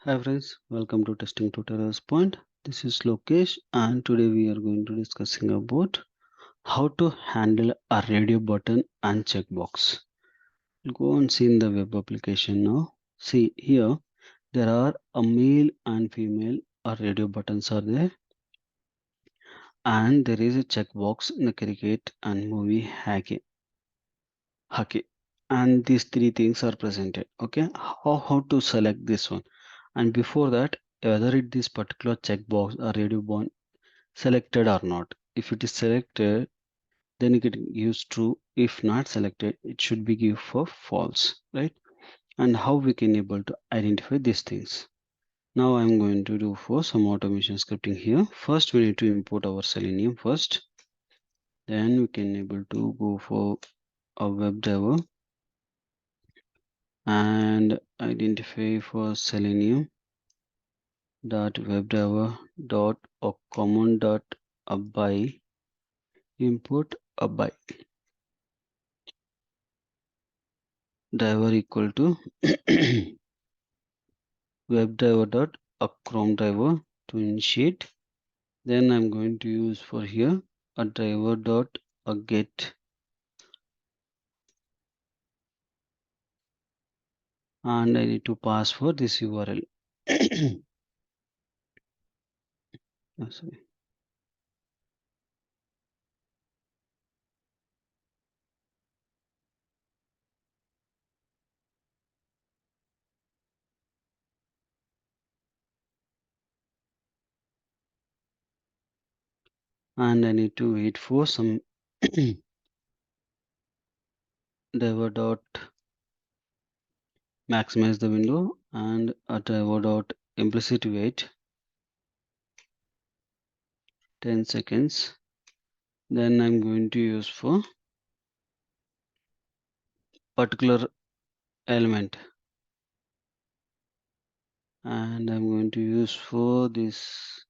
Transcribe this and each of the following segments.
Hi friends, welcome to Testing Tutorials Point. This is Lokesh and today we are going to discussing about how to handle a radio button and checkbox. We'll go and see in the web application now. See here there are a male and female radio buttons are there, and there is a checkbox in the cricket and movie hockey, and these three things are presented. Okay, how to select this one, and before that whether it this particular checkbox or radio button selected or not. If it is selected, then it gives true. If not selected, it should be give for false, right? And how we can able to identify these things. Now I'm going to do for some automation scripting here. First, we need to import our Selenium first. Then we can able to go for a web driver and identify for Selenium dot webdriver dot or common dot apply input apply driver equal to webdriver dot a chrome driver to initiate. Then I'm going to use for here a driver dot a get, and I need to pass for this URL. Oh, sorry. And I need to wait for some driver dot maximize the window and a driver dot implicit wait 10 seconds. Then I'm going to use for particular element, and I'm going to use for this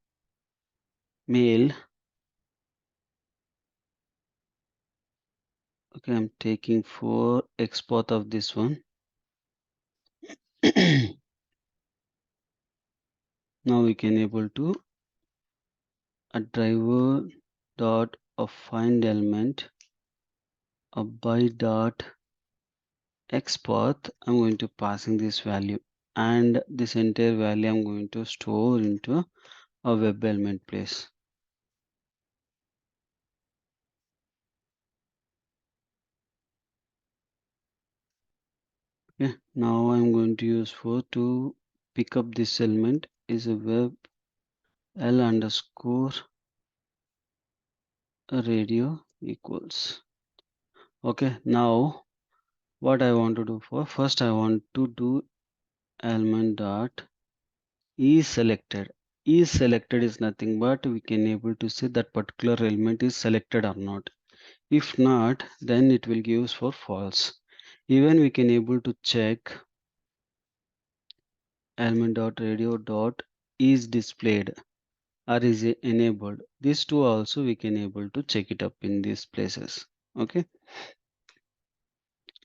mail. Okay, I'm taking for export of this one. Now we can able to a driver dot a find element a by dot export. I'm going to passing this value, and this entire value I'm going to store into a web element place. Okay, now I'm going to use for to pick up this element is a web l underscore radio equals. Okay, now what I want to do for first I want to do element dot is selected. Is selected is nothing but we can able to say that particular element is selected or not. If not, then it will give us for false. Even we can able to check element dot radio dot is displayed or is enabled. These two also we can able to check it up in these places. Okay,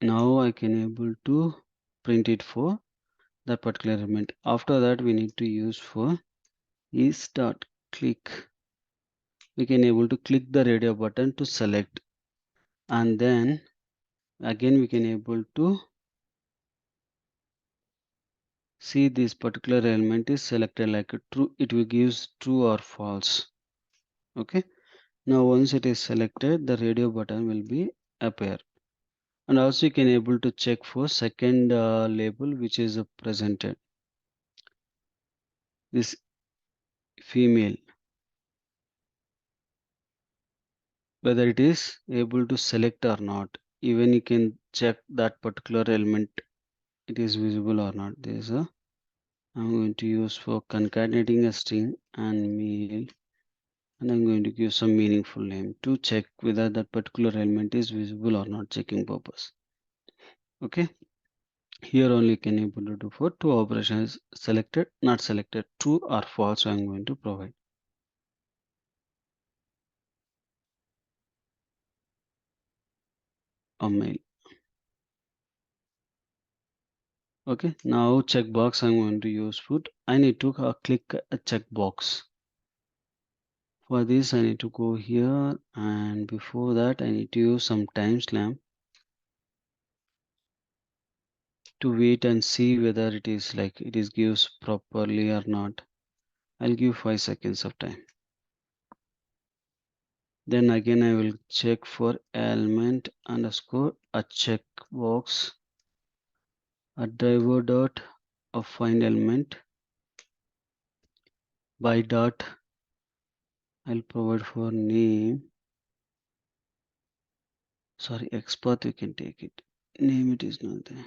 now I can able to print it for that particular element. After that we need to use for is dot click. We can able to click the radio button to select, and then again we can able to see this particular element is selected like a true. It will gives true or false. Okay, now once it is selected, the radio button will be appear. And also you can able to check for second label which is presented, this female, whether it is able to select or not. Even you can check that particular element it is visible or not. There is a I'm going to use for concatenating a string and male, and I'm going to give some meaningful name to check whether that particular element is visible or not, checking purpose. Okay, here only can able to do for two operations, selected, not selected, true or false. So I'm going to provide a male. Okay, now checkbox I'm going to use foot. I need to click a checkbox. For this, I need to go here, and before that, I need to use some timestamp to wait and see whether it is like it is gives properly or not. I'll give 5 seconds of time. Then again, I will check for element underscore a checkbox a driver dot a find element by dot. I'll provide for name. Sorry, expert you can take it. Name it is not there.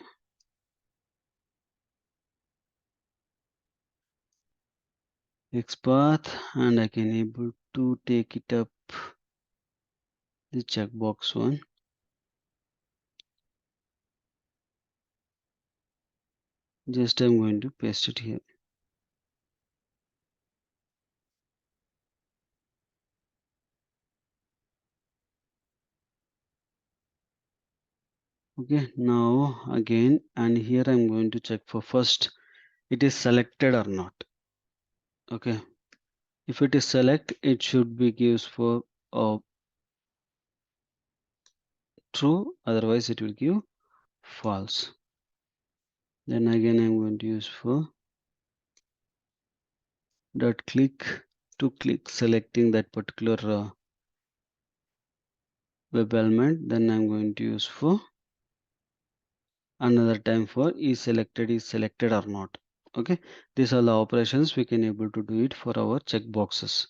Expert, and I can able to take it up the checkbox one. Just I'm going to paste it here. Okay, now again, and here I'm going to check for first it is selected or not. Okay, if it is select, it should be gives for true, otherwise it will give false. Then again I'm going to use for dot click to click selecting that particular web element. Then I'm going to use for another time for is selected or not. Okay, these are the operations we can able to do it for our checkboxes.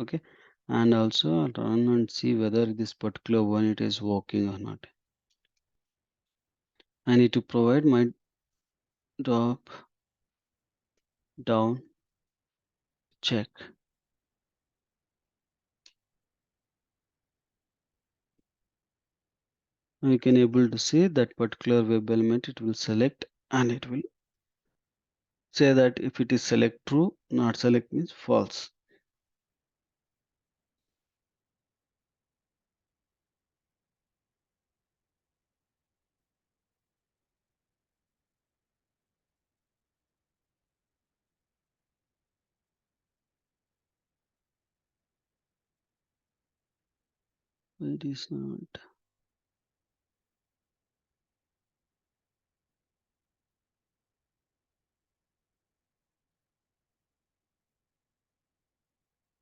Okay, and also I'll run and see whether this particular one it is working or not. I need to provide my drop down check. We can able to see that particular web element it will select, and it will say that if it is select true, not select means false. It is not.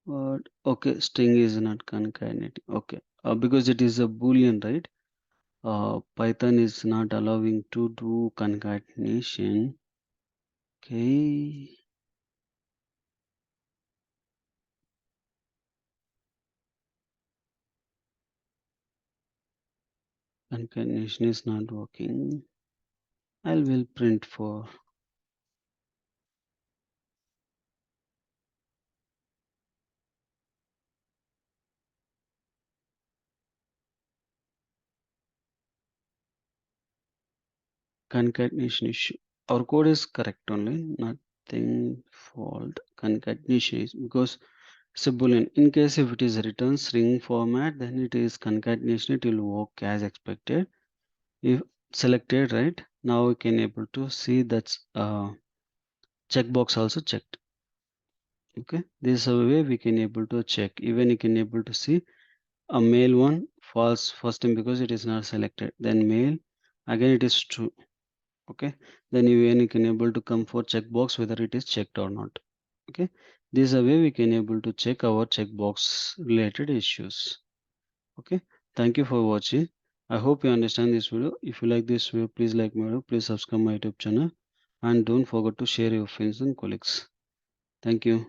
But okay, string is not concatenating. Okay, because it is a boolean, right? Python is not allowing to do concatenation. Okay, concatenation is not working. I will print for concatenation issue. Our code is correct only, nothing fault. Concatenation is because it's a boolean. In case if it is written string format, then it is concatenation. It will work as expected. If selected, right, now we can able to see that's checkbox also checked. Okay, this is a way we can able to check. Even you can able to see a mail one false first time because it is not selected. Then mail again it is true. Okay, then even you can able to come for checkbox whether it is checked or not. Okay, this is a way we can able to check our checkbox related issues. Okay, thank you for watching. I hope you understand this video. If you like this video, please like my video, please subscribe my YouTube channel, and don't forget to share your friends and colleagues. Thank you.